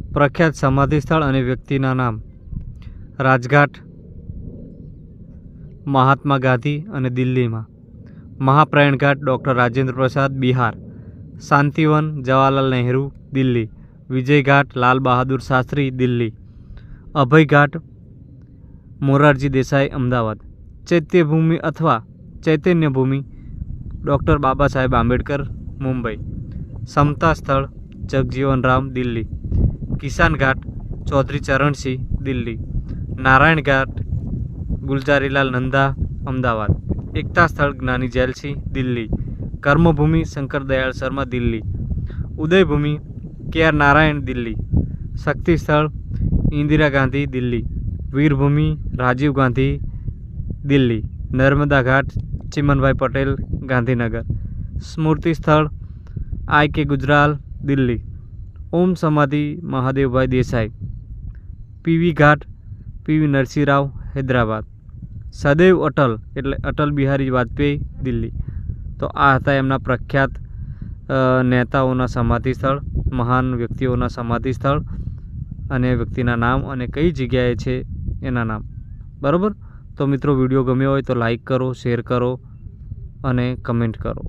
પ્રખ્યાત સમાધિ સ્થળ અને વ્યક્તિના નામ: રાજઘાટ, મહાત્મા ગાંધી અને દિલ્હીમાં. મહાપ્રયાણ ઘાટ, ડૉક્ટર રાજેન્દ્ર પ્રસાદ, બિહાર. શાંતિવન, જવાહરલાલ નહેરુ, દિલ્હી. વિજય ઘાટ, લાલ બહાદુર શાસ્ત્રી, દિલ્હી. અભય ઘાટ, મોરારજી દેસાઈ, અમદાવાદ. ચૈત્યભૂમિ અથવા ચૈતન્ય ભૂમિ, ડૉક્ટર બાબા સાહેબ આંબેડકર, મુંબઈ. સમતા સ્થળ, જગજીવન રામ, દિલ્હી. કિસાન ઘાટ, ચૌધરી ચરણસિંહ, દિલ્હી. નારાયણ ઘાટ, ગુલજારીલાલ નંદા, અમદાવાદ. એકતા સ્થળ, જ્ઞાની જેલસિંહ, દિલ્હી. કર્મભૂમિ, શંકર દયાળ શર્મા, દિલ્હી. ઉદયભૂમિ, કે.આર. નારાયણ, દિલ્હી. શક્તિ સ્થળ, ઇન્દિરા ગાંધી, દિલ્હી. વીરભૂમિ, રાજીવ ગાંધી, દિલ્હી. નર્મદા ઘાટ, ચિમનભાઈ પટેલ, ગાંધીનગર. સ્મૃતિ સ્થળ, આઈ.કે. ગુજરાલ, દિલ્હી. ઓમ સમાધિ, મહાદેવભાઈ દેસાઈ. પીવી ઘાટ, પીવી નરસિંહ રાવ, હૈદરાબાદ. સદૈવ અટલ એટલે અટલ બિહારી વાજપેયી, દિલ્હી. તો આ હતા એમના પ્રખ્યાત નેતાઓના સમાધિ સ્થળ, મહાન વ્યક્તિઓના સમાધિ સ્થળ અને વ્યક્તિના નામ અને કઈ જગ્યાએ છે એના નામ. બરાબર. તો મિત્રો, વિડીયો ગમ્યો હોય તો લાઈક કરો, શેર કરો અને કમેન્ટ કરો.